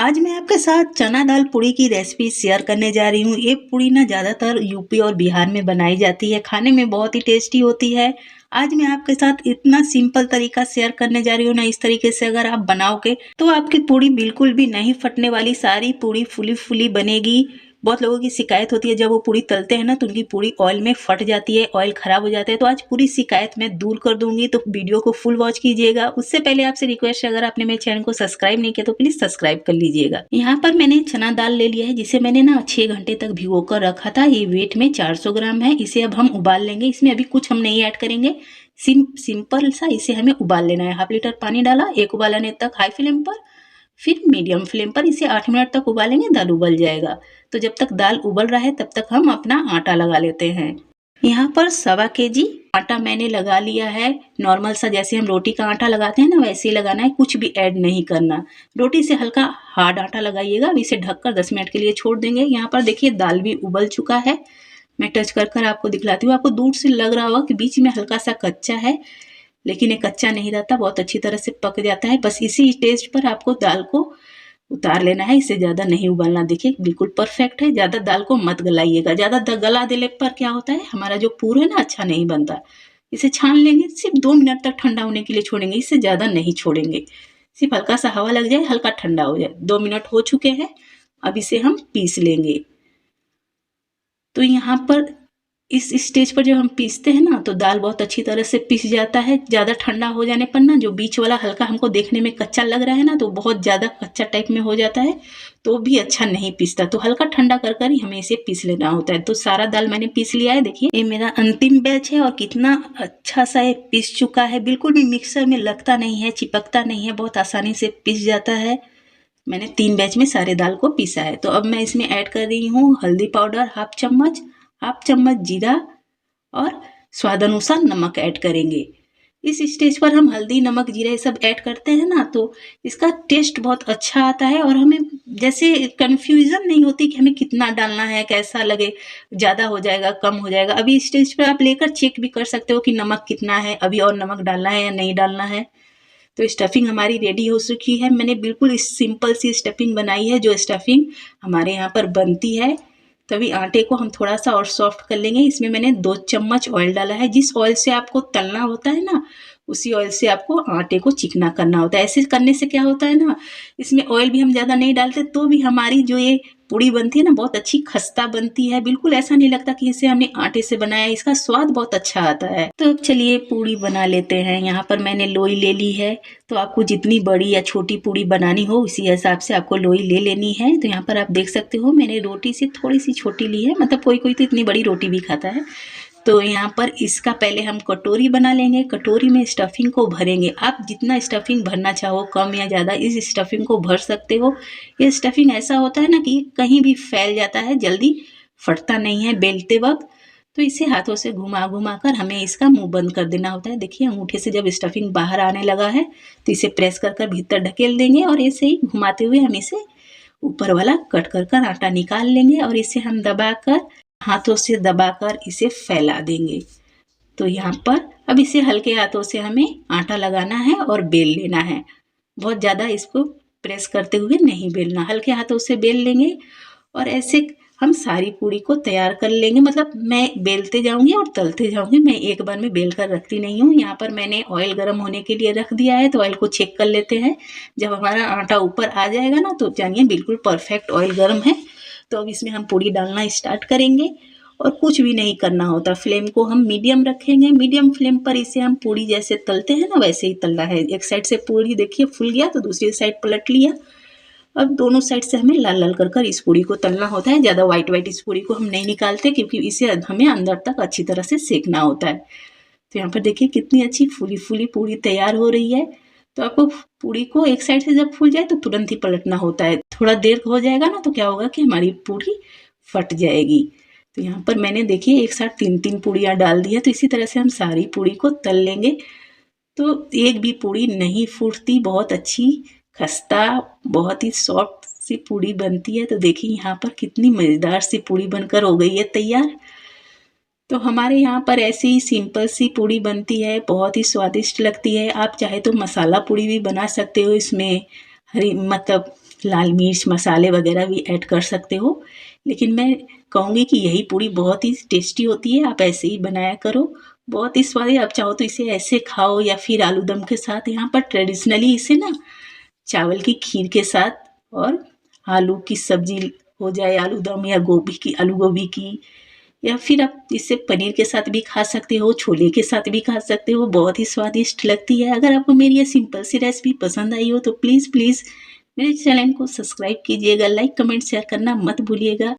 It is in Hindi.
आज मैं आपके साथ चना दाल पूड़ी की रेसिपी शेयर करने जा रही हूँ। ये पूड़ी ना ज़्यादातर यूपी और बिहार में बनाई जाती है, खाने में बहुत ही टेस्टी होती है। आज मैं आपके साथ इतना सिंपल तरीका शेयर करने जा रही हूँ ना, इस तरीके से अगर आप बनाओगे तो आपकी पूड़ी बिल्कुल भी नहीं फटने वाली, सारी पूड़ी फूली फूली बनेगी। बहुत लोगों की शिकायत होती है जब वो पूड़ी तलते हैं ना तो उनकी पूड़ी ऑयल में फट जाती है, ऑयल खराब हो जाता है। तो आज पूरी शिकायत मैं दूर कर दूंगी, तो वीडियो को फुल वॉच कीजिएगा। उससे पहले आपसे रिक्वेस्ट है, अगर आपने मेरे चैनल को सब्सक्राइब नहीं किया तो प्लीज सब्सक्राइब कर लीजिएगा। यहाँ पर मैंने चना दाल ले लिया है, जिसे मैंने ना 6 घंटे तक भिगो कर रखा था। ये वेट में 400 ग्राम है। इसे अब हम उबाल लेंगे। इसमें अभी कुछ हम नहीं ऐड करेंगे, सिंपल सा इसे हमें उबाल लेना है। ½ लीटर पानी डाला, एक उबाल आने तक हाई फ्लेम पर, फिर मीडियम फ्लेम पर इसे 8 मिनट तक उबालेंगे, दाल उबल जाएगा। तो जब तक दाल उबल रहा है तब तक हम अपना आटा लगा लेते हैं। यहाँ पर 1.25 kg आटा मैंने लगा लिया है। नॉर्मल सा जैसे हम रोटी का आटा लगाते हैं ना, वैसे ही लगाना है, कुछ भी ऐड नहीं करना। रोटी से हल्का हार्ड आटा लगाइएगा। अब इसे ढककर 10 मिनट के लिए छोड़ देंगे। यहाँ पर देखिए दाल भी उबल चुका है। मैं टच कर कर आपको दिखलाती हूँ। आपको दूर से लग रहा होगा कि बीच में हल्का सा कच्चा है, लेकिन ये कच्चा नहीं रहता, बहुत अच्छी तरह से पक जाता है। बस इसी स्टेज पर आपको दाल को उतार लेना है, इससे ज़्यादा नहीं उबालना। देखिए बिल्कुल परफेक्ट है। ज़्यादा दाल को मत गलाइएगा, ज़्यादा गला देने पर क्या होता है, हमारा जो पूर है ना, अच्छा नहीं बनता। इसे छान लेंगे, सिर्फ 2 मिनट तक ठंडा होने के लिए छोड़ेंगे, इससे ज़्यादा नहीं छोड़ेंगे। सिर्फ हल्का सा हवा लग जाए, हल्का ठंडा हो जाए। 2 मिनट हो चुके हैं, अब इसे हम पीस लेंगे। तो यहाँ पर इस स्टेज पर जब हम पीसते हैं ना तो दाल बहुत अच्छी तरह से पीस जाता है। ज़्यादा ठंडा हो जाने पर ना, जो बीच वाला हल्का हमको देखने में कच्चा लग रहा है ना, तो बहुत ज़्यादा कच्चा टाइप में हो जाता है, तो भी अच्छा नहीं पीसता। तो हल्का ठंडा कर कर ही हमें इसे पीस लेना होता है। तो सारा दाल मैंने पीस लिया है। देखिए ये मेरा अंतिम बैच है और कितना अच्छा सा ये पीस चुका है। बिल्कुल भी मिक्सर में लगता नहीं है, चिपकता नहीं है, बहुत आसानी से पीस जाता है। मैंने 3 बैच में सारे दाल को पीसा है। तो अब मैं इसमें ऐड कर रही हूँ हल्दी पाउडर हाफ चम्मच जीरा और स्वाद अनुसार नमक ऐड करेंगे। इस स्टेज पर हम हल्दी नमक जीरा ये सब ऐड करते हैं ना, तो इसका टेस्ट बहुत अच्छा आता है और हमें जैसे कंफ्यूजन नहीं होती कि हमें कितना डालना है, कैसा लगे, ज़्यादा हो जाएगा कम हो जाएगा। अभी इस स्टेज पर आप लेकर चेक भी कर सकते हो कि नमक कितना है, अभी और नमक डालना है या नहीं डालना है। तो स्टफिंग हमारी रेडी हो चुकी है। मैंने बिल्कुल सिंपल सी स्टफिंग बनाई है, जो स्टफिंग हमारे यहाँ पर बनती है। तभी आटे को हम थोड़ा सा और सॉफ्ट कर लेंगे। इसमें मैंने 2 चम्मच ऑयल डाला है। जिस ऑयल से आपको तलना होता है ना, उसी ऑयल से आपको आटे को चिकना करना होता है। ऐसे करने से क्या होता है ना, इसमें ऑयल भी हम ज़्यादा नहीं डालते तो भी हमारी जो ये पूड़ी बनती है ना, बहुत अच्छी खस्ता बनती है। बिल्कुल ऐसा नहीं लगता कि इसे हमने आटे से बनाया है। इसका स्वाद बहुत अच्छा आता है। तो अब चलिए पूड़ी बना लेते हैं। यहाँ पर मैंने लोई ले ली है। तो आपको जितनी बड़ी या छोटी पूड़ी बनानी हो उसी हिसाब से आपको लोई ले लेनी है। तो यहाँ पर आप देख सकते हो मैंने रोटी से थोड़ी सी छोटी ली है, मतलब कोई कोई तो इतनी बड़ी रोटी भी खाता है। तो यहाँ पर इसका पहले हम कटोरी बना लेंगे। कटोरी में स्टफिंग को भरेंगे। आप जितना स्टफिंग भरना चाहो, कम या ज़्यादा, इस स्टफिंग को भर सकते हो। ये स्टफिंग ऐसा होता है ना कि कहीं भी फैल जाता है, जल्दी फटता नहीं है बेलते वक्त। तो इसे हाथों से घुमा घुमा कर हमें इसका मुंह बंद कर देना होता है। देखिए अंगूठे से जब स्टफिंग बाहर आने लगा है तो इसे प्रेस कर कर भीतर ढकेल देंगे और ऐसे ही घुमाते हुए हम इसे ऊपर वाला कट कर कर आटा निकाल लेंगे और इसे हम दबाकर, हाथों से दबाकर इसे फैला देंगे। तो यहाँ पर अब इसे हल्के हाथों से हमें आटा लगाना है और बेल लेना है। बहुत ज़्यादा इसको प्रेस करते हुए नहीं बेलना, हल्के हाथों से बेल लेंगे और ऐसे हम सारी पूड़ी को तैयार कर लेंगे। मतलब मैं बेलते जाऊंगी और तलते जाऊंगी, मैं एक बार में बेल कर रखती नहीं हूँ। यहाँ पर मैंने ऑयल गर्म होने के लिए रख दिया है, तो ऑयल को चेक कर लेते हैं। जब हमारा आटा ऊपर आ जाएगा ना, तो जानिए बिल्कुल परफेक्ट ऑयल गर्म है। तो अब इसमें हम पूड़ी डालना स्टार्ट करेंगे और कुछ भी नहीं करना होता। फ्लेम को हम मीडियम रखेंगे। मीडियम फ्लेम पर इसे हम पूड़ी जैसे तलते हैं ना, वैसे ही तलना है। एक साइड से पूड़ी देखिए फूल गया तो दूसरी साइड पलट लिया। अब दोनों साइड से हमें लाल लाल कर कर इस पूड़ी को तलना होता है। ज़्यादा वाइट इस पूड़ी को हम नहीं निकालते, क्योंकि इसे हमें अंदर तक अच्छी तरह से सेकना होता है। तो यहाँ पर देखिए कितनी अच्छी फूली फूली पूड़ी तैयार हो रही है। तो आपको पूड़ी को एक साइड से जब फूल जाए तो तुरंत ही पलटना होता है। थोड़ा देर हो जाएगा ना तो क्या होगा कि हमारी पूड़ी फट जाएगी। तो यहाँ पर मैंने देखिए एक साथ 3-3 पूड़ियाँ डाल दी है। तो इसी तरह से हम सारी पूड़ी को तल लेंगे। तो एक भी पूड़ी नहीं फूटती, बहुत अच्छी खस्ता, बहुत ही सॉफ्ट सी पूड़ी बनती है। तो देखिए यहाँ पर कितनी मज़ेदार सी पूड़ी बनकर हो गई है तैयार। तो हमारे यहाँ पर ऐसी ही सिंपल सी पूड़ी बनती है, बहुत ही स्वादिष्ट लगती है। आप चाहे तो मसाला पूड़ी भी बना सकते हो। इसमें हरी मतलब लाल मिर्च मसाले वगैरह भी ऐड कर सकते हो, लेकिन मैं कहूँगी कि यही पूड़ी बहुत ही टेस्टी होती है। आप ऐसे ही बनाया करो, बहुत ही स्वादिष्ट। आप चाहो तो इसे ऐसे खाओ या फिर आलू दम के साथ। यहाँ पर ट्रेडिशनली इसे ना चावल की खीर के साथ और आलू की सब्जी हो जाए, आलू दम या गोभी की आलू गोभी की, या फिर आप इसे पनीर के साथ भी खा सकते हो, छोले के साथ भी खा सकते हो, बहुत ही स्वादिष्ट लगती है। अगर आपको मेरी ये सिंपल सी रेसिपी पसंद आई हो तो प्लीज़ प्लीज़ मेरे चैनल को सब्सक्राइब कीजिएगा, लाइक कमेंट शेयर करना मत भूलिएगा।